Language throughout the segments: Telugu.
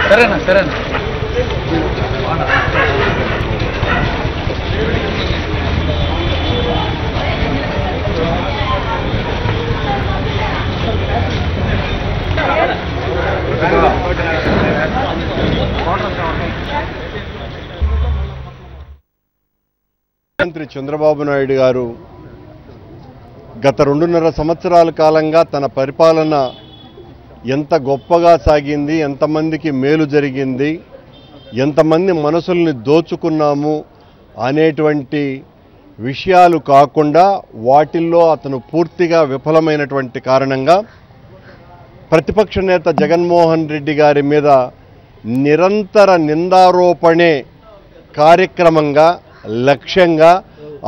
సరేనా సరేనా ముఖ్యమంత్రి చంద్రబాబు నాయుడు గారు గత 2.5 సంవత్సరాల కాలంగా తన పరిపాలన ఎంత గొప్పగా సాగింది, ఎంతమందికి మేలు జరిగింది, ఎంతమంది మనసుల్ని దోచుకున్నాము అనేటువంటి విషయాలు కాకుండా వాటిల్లో అతను పూర్తిగా విఫలమైనటువంటి కారణంగా ప్రతిపక్ష నేత జగన్మోహన్ రెడ్డి గారి మీద నిరంతర నిందారోపణే కార్యక్రమంగా లక్ష్యంగా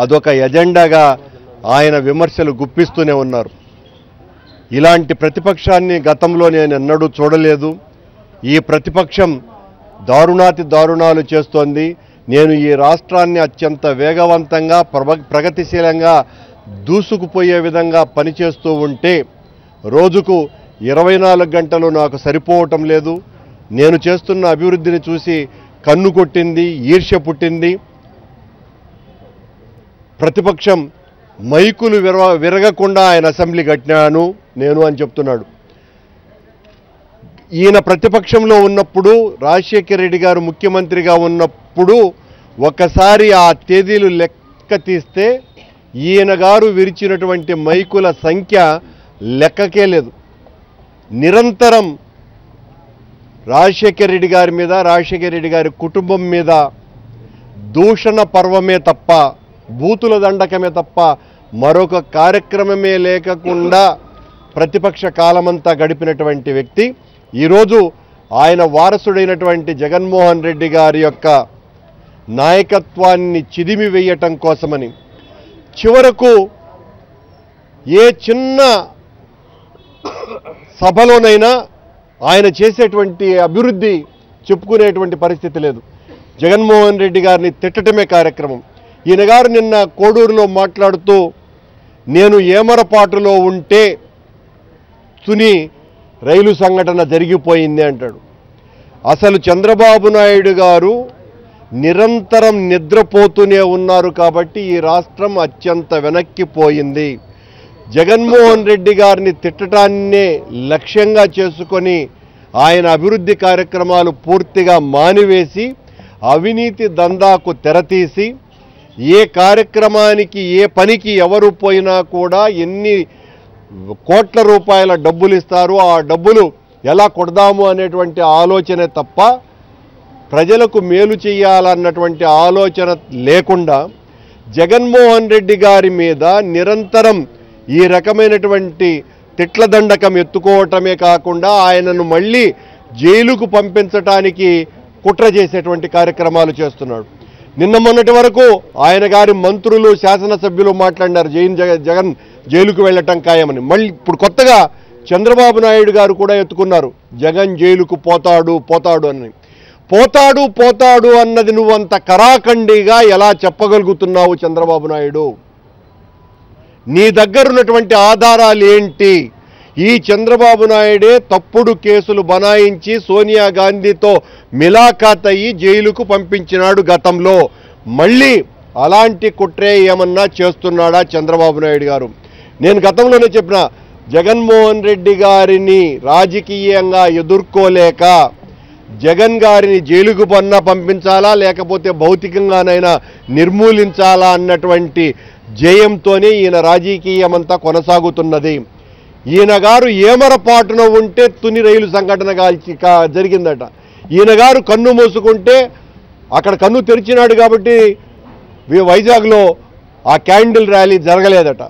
అదొక ఎజెండాగా ఆయన విమర్శలు గుప్పిస్తూనే ఉన్నారు. ఇలాంటి ప్రతిపక్షాన్ని గతంలో నేను ఎన్నడూ చూడలేదు. ఈ ప్రతిపక్షం దారుణాతి దారుణాలు చేస్తోంది. నేను ఈ రాష్ట్రాన్ని అత్యంత వేగవంతంగా ప్రగతిశీలంగా దూసుకుపోయే విధంగా పనిచేస్తూ ఉంటే రోజుకు 24 గంటలు నాకు సరిపోవటం లేదు. నేను చేస్తున్న అభివృద్ధిని చూసి కన్ను కొట్టింది, ఈర్ష్య పుట్టింది. ప్రతిపక్షం మైకులు విరగకుండా ఆయన అసెంబ్లీ కట్టినాను నేను అని చెప్తున్నాడు. ఈయన ప్రతిపక్షంలో ఉన్నప్పుడు రాజశేఖర రెడ్డి గారు ముఖ్యమంత్రిగా ఉన్నప్పుడు ఒకసారి ఆ తేదీలు లెక్క తీస్తే ఈయన గారు విరిచినటువంటి మైకుల సంఖ్య లెక్కకే లేదు. నిరంతరం రాజశేఖర రెడ్డి గారి మీద, రాజశేఖర రెడ్డి గారి కుటుంబం మీద దూషణ పర్వమే తప్ప, బూతుల దండకమే తప్ప మరొక కార్యక్రమమే లేకుండా ప్రతిపక్ష కాలమంతా గడిపినటువంటి వ్యక్తి ఈరోజు ఆయన వారసుడైనటువంటి జగన్మోహన్ రెడ్డి గారి యొక్క నాయకత్వాన్ని చిదిమి వేయటం కోసమని చివరకు ఏ చిన్న సభలోనైనా ఆయన చేసేటువంటి అభివృద్ధి చెప్పుకునేటువంటి పరిస్థితి లేదు. జగన్మోహన్ రెడ్డి గారిని తిట్టటమే కార్యక్రమం. ఈయన గారు నిన్న కోడూరులో మాట్లాడుతూ నేను ఏమరపాటులో ఉంటే తుని రైలు సంఘటన జరిగిపోయింది అంటాడు. అసలు చంద్రబాబు నాయుడు గారు నిరంతరం నిద్రపోతూనే ఉన్నారు కాబట్టి ఈ రాష్ట్రం అత్యంత వెనక్కిపోయింది. జగన్మోహన్ రెడ్డి గారిని తిట్టడాన్నే లక్ష్యంగా చేసుకొని ఆయన అభివృద్ధి కార్యక్రమాలు పూర్తిగా మానివేసి అవినీతి దందాకు తెరతీసి ఏ కార్యక్రమానికి ఏ పనికి ఎవరు పోయినా కూడా ఎన్ని కోట్ల రూపాయల డబ్బులు ఇస్తారు, ఆ డబ్బులు ఎలా కొడదాము అనేటువంటి ఆలోచనే తప్ప ప్రజలకు మేలు చేయాలన్నటువంటి ఆలోచన లేకుండా జగన్మోహన్ రెడ్డి గారి మీద నిరంతరం ఈ రకమైనటువంటి తిట్ల దండకం ఎత్తుకోవటమే కాకుండా ఆయనను మళ్ళీ జైలుకు పంపించటానికి కుట్ర చేసేటువంటి కార్యక్రమాలు చేస్తున్నాడు. నిన్న మొన్నటి వరకు ఆయన గారి మంత్రులు, శాసనసభ్యులు మాట్లాడినారు జగన్ జైలుకు వెళ్ళటం ఖాయమని. మళ్ళీ ఇప్పుడు కొత్తగా చంద్రబాబు నాయుడు గారు కూడా ఎత్తుకున్నారు జగన్ జైలుకు పోతాడు అని. పోతాడు అన్నది నువ్వంత కరాఖండిగా ఎలా చెప్పగలుగుతున్నావు చంద్రబాబు నాయుడు? నీ దగ్గరున్నటువంటి ఆధారాలు ఏంటి? ఈ చంద్రబాబు నాయుడే తప్పుడు కేసులు బనాయించి సోనియా గాంధీతో మిలాఖాత్ అయ్యి జైలుకు పంపించినాడు గతంలో. మళ్ళీ అలాంటి కుట్రే ఏమన్నా చేస్తున్నాడా చంద్రబాబు నాయుడు గారు? నేను గతంలోనే చెప్పిన, జగన్మోహన్ రెడ్డి గారిని రాజకీయంగా ఎదుర్కోలేక జగన్ గారిని జైలుకు పంపించాలా లేకపోతే భౌతికంగానైనా నిర్మూలించాలా అన్నటువంటి జయంతోనే ఈయన రాజకీయమంతా కొనసాగుతున్నది. ఈయన గారు ఏమరపాటున ఉంటే తుని రైలు సంఘటన జరిగిందట. ఈయన గారు కన్ను మూసుకుంటే అక్కడ కన్ను తెరిచినాడు కాబట్టి వైజాగ్లో ఆ క్యాండిల్ ర్యాలీ జరగలేదట.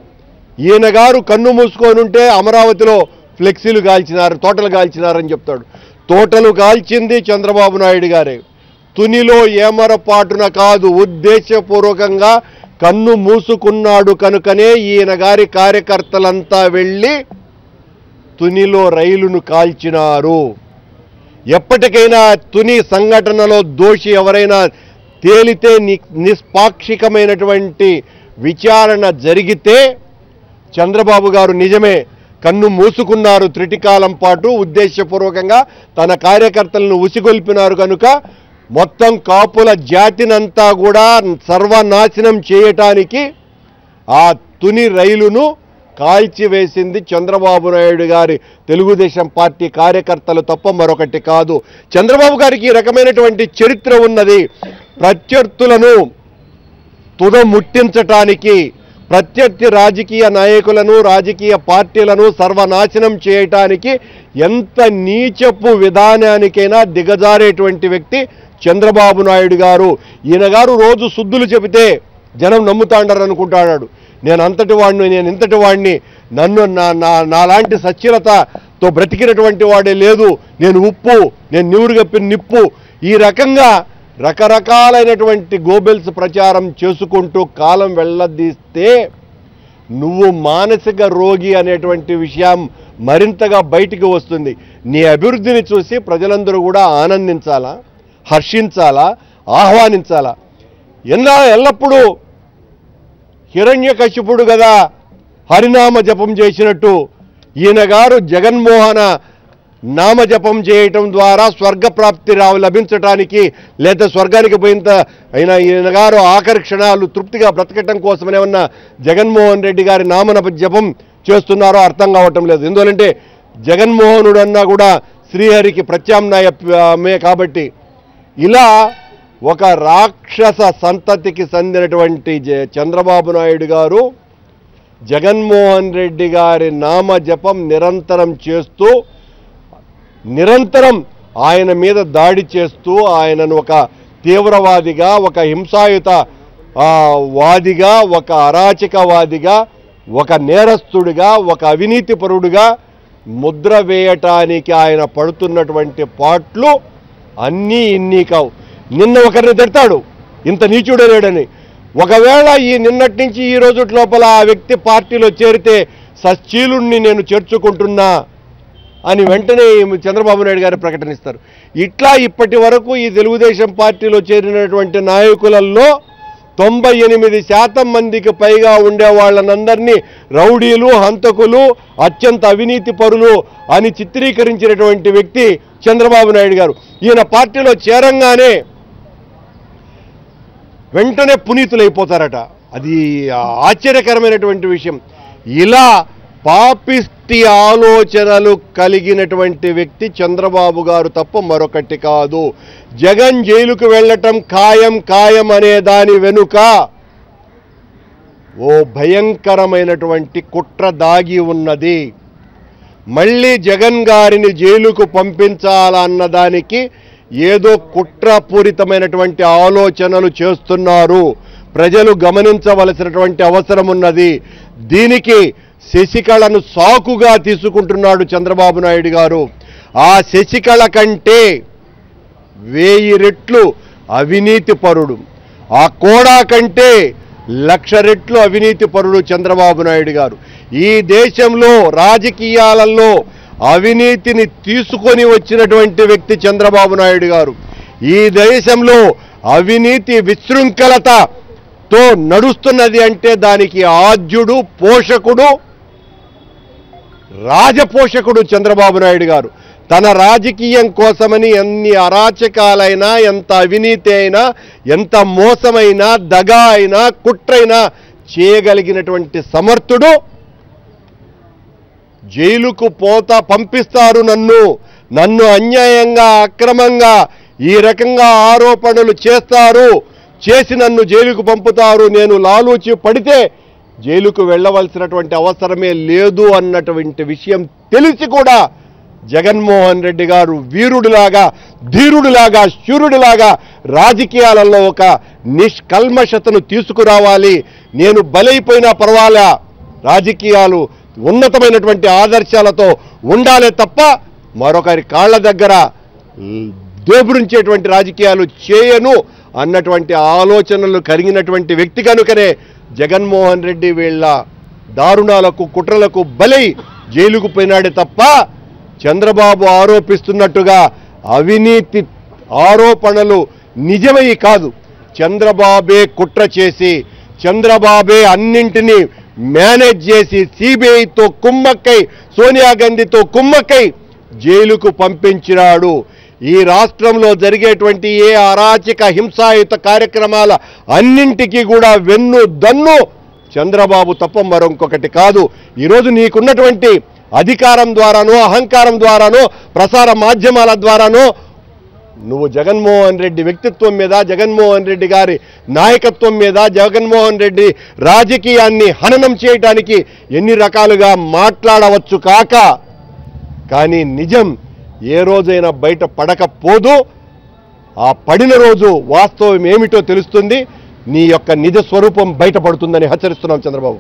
ఈయన గారు కన్ను మూసుకొని ఉంటే అమరావతిలో ఫ్లెక్సీలు కాల్చినారు, తోటలు కాల్చినారని చెప్తాడు. తోటలు కాల్చింది చంద్రబాబు నాయుడు గారే. తునిలో ఏమరపాటున కాదు, ఉద్దేశపూర్వకంగా కన్ను మూసుకున్నాడు కనుకనే ఈయన గారి కార్యకర్తలంతా వెళ్ళి తునిలో రైలును కాల్చినారు. ఎప్పటికైనా తుని సంఘటనలో దోషి ఎవరైనా తేలితే నిష్పాక్షికమైనటువంటి విచారణ జరిగితే చంద్రబాబు గారు నిజమే కన్ను మూసుకున్నారు, త్రిటికాలం పాటు ఉద్దేశపూర్వకంగా తన కార్యకర్తలను ఉసిగొల్పినారు కనుక మొత్తం కాపుల జాతినంతా కూడా సర్వనాశనం చేయటానికి ఆ తుని రైలును కాల్చివేసింది చంద్రబాబు నాయుడు గారి తెలుగుదేశం పార్టీ కార్యకర్తలు తప్ప మరొకటి కాదు. చంద్రబాబు గారికి ఈ రకమైనటువంటి చరిత్ర ఉన్నది. ప్రత్యర్థులను తుదముట్టించటానికి, ప్రత్యర్థి రాజకీయ నాయకులను, రాజకీయ పార్టీలను సర్వనాశనం చేయటానికి ఎంత నీచపు విధానానికైనా దిగజారేటువంటి వ్యక్తి చంద్రబాబు నాయుడు గారు. ఈయన గారు రోజు శుద్ధులు చెబితే జనం నమ్ముతాండారు అనుకుంటాడు. నేను అంతటి వాడిని, నేను ఇంతటి వాడిని, నన్ను నాలాంటి సచ్చీలతతో బ్రతికినటువంటి వాడే లేదు, నేను ఉప్పు, నేను నీరు కప్పిన నిప్పు, ఈ రకంగా రకరకాలైనటువంటి గోబెల్స్ ప్రచారం చేసుకుంటూ కాలం వెళ్ళదీస్తే నువ్వు మానసిక రోగి అనేటువంటి విషయం మరింతగా బయటికి వస్తుంది. నీ అభివృద్ధిని చూసి ప్రజలందరూ కూడా ఆనందించాలా, హర్షించాలా, ఆహ్వానించాలా? ఎల్లప్పుడూ హిరణ్యకశిపుడు కదా హరినామ జపం చేసినట్టు ఈయన గారు జగన్మోహన నామజపం చేయటం ద్వారా స్వర్గప్రాప్తి లభించటానికి, లేదా స్వర్గానికి పోయినంత అయినా ఈయన గారు ఆఖరి క్షణాలు తృప్తిగా బ్రతకటం కోసమనే ఉన్న జగన్మోహన్ రెడ్డి గారి నామ జపం చేస్తున్నారో అర్థం కావటం లేదు. ఎందుకంటే జగన్మోహనుడు అన్నా కూడా శ్రీహరికి ప్రత్యామ్నాయమే కాబట్టి ఇలా ఒక రాక్షస సంతతికి చెందినటువంటి చంద్రబాబు నాయుడు గారు జగన్మోహన్ రెడ్డి గారి నామజపం నిరంతరం చేస్తూ, నిరంతరం ఆయన మీద దాడి చేస్తూ, ఆయనను ఒక తీవ్రవాదిగా, ఒక హింసాయుత వాదిగా, ఒక అరాచకవాదిగా, ఒక నేరస్తుడిగా, ఒక అవినీతిపరుడుగా ముద్ర వేయటానికి ఆయన పడుతున్నటువంటి పాట్లు అన్నీ ఇన్ని కావు. నిన్న ఒకరిని తిడతాడు ఇంత నీచుడే లేడని, ఒకవేళ ఈ నిన్నటి నుంచి ఈ రోజు లోపల ఆ వ్యక్తి పార్టీలో చేరితే సచ్చీలుణ్ణి నేను చేర్చుకుంటున్నా అని వెంటనే చంద్రబాబు నాయుడు గారు ప్రకటనిస్తారు. ఇట్లా ఇప్పటి వరకు ఈ తెలుగుదేశం పార్టీలో చేరినటువంటి నాయకులలో 98% మందికి పైగా ఉండే వాళ్ళనందరినీ రౌడీలు, హంతకులు, అత్యంత అవినీతి పరులు అని చిత్రీకరించినటువంటి వ్యక్తి చంద్రబాబు నాయుడు గారు. ఈయన పార్టీలో చేరంగానే వెంటనే పునీతులైపోతారట. అది ఆశ్చర్యకరమైనటువంటి విషయం. ఇలా పాపిష్టి ఆలోచనలు కలిగినటువంటి వ్యక్తి చంద్రబాబు గారు తప్ప మరొకటి కాదు. జగన్ జైలుకు వెళ్ళటం ఖాయం అనే దాని వెనుక ఓ భయంకరమైనటువంటి కుట్ర దాగి ఉన్నది. మళ్ళీ జగన్ గారిని జైలుకు పంపించాలన్న దానికి ఏదో కుట్రపూరితమైనటువంటి ఆలోచనలు చేస్తున్నారు. ప్రజలు గమనించవలసినటువంటి అవసరం ఉన్నది. దీనికి శశికళను సాకుగా తీసుకుంటున్నాడు చంద్రబాబు నాయుడు గారు. ఆ శశికళ కంటే 1000 రెట్లు అవినీతి పరుడు, ఆ కోడా కంటే 1,00,000 రెట్లు అవినీతి పరుడు చంద్రబాబు నాయుడు గారు. ఈ దేశంలో రాజకీయాలలో అవినీతిని తీసుకొని వచ్చినటువంటి వ్యక్తి చంద్రబాబు నాయుడు గారు. ఈ దేశంలో అవినీతి విశృంఖలతతో నడుస్తున్నది అంటే దానికి ఆద్యుడు, పోషకుడు, రాజపోషకుడు చంద్రైబాబు నాయుడు గారు. తన రాజకీయం కోసమని ఎన్ని అరాచకాలైనా, ఎంత అవినీతి అయినా, ఎంత మోసమైనా, దగా అయినా, కుట్రైనా చేయగలిగినటువంటి సమర్థుడు. జైలుకు పంపిస్తారు, నన్ను అన్యాయంగా, అక్రమంగా ఈ రకంగా ఆరోపణలు చేసి నన్ను జైలుకు పంపుతారు, నేను లాలూచి పడితే జైలుకు వెళ్ళవలసినటువంటి అవసరమే లేదు అన్నటువంటి విషయం తెలిసి కూడా జగన్మోహన్ రెడ్డి గారు వీరుడిలాగా, ధీరుడిలాగా, శూరుడిలాగా రాజకీయాలలో ఒక నిష్కల్మషతను తీసుకురావాలి. నేను బలైపోయినా పర్వాలే, రాజకీయాలు ఉన్నతమైనటువంటి ఆదర్శాలతో ఉండాలే తప్ప మరొకరి కాళ్ళ దగ్గర దోబురించేటువంటి రాజకీయాలు చేయను అన్నటువంటి ఆలోచనలు కలిగినటువంటి వ్యక్తి కనుకనే జగన్మోహన్ రెడ్డి వీళ్ళ దారుణాలకు, కుట్రలకు బలై జైలుకు పోయినాడే తప్ప చంద్రబాబు ఆరోపిస్తున్నట్టుగా అవినీతి ఆరోపణలు నిజమై కాదు. చంద్రబాబే కుట్ర చేసి చంద్రబాబే అన్నింటినీ మేనేజ్ చేసి సిబిఐతో కుమ్మక్కై సోనియా గాంధీతో కుమ్మక్కై జైలుకు పంపించినాడు. ఈ రాష్ట్రంలో జరిగేటువంటి ఏ అరాచక హింసాయుత కార్యక్రమాల అన్నింటికీ కూడా వెన్ను దన్ను చంద్రబాబు తప్ప మరొకటి కాదు. ఈరోజు నీకున్నటువంటి అధికారం ద్వారానో అహంకారం ద్వారానో ప్రసార మాధ్యమాల ద్వారానో నువ్వు జగన్మోహన్ రెడ్డి వ్యక్తిత్వం మీద జగన్మోహన్ రెడ్డి గారి నాయకత్వం మీద జగన్మోహన్ రెడ్డి రాజకీయాన్ని హననం చేయడానికి ఎన్ని రకాలుగా మాట్లాడవచ్చు కానీ నిజం ఏ రోజైనా బయట పడకపోదు. ఆ పడిన రోజు వాస్తవం ఏమిటో తెలుస్తుంది. నీ యొక్క నిజ స్వరూపం బయటపడుతుందని హెచ్చరిస్తున్నాం చంద్రబాబు.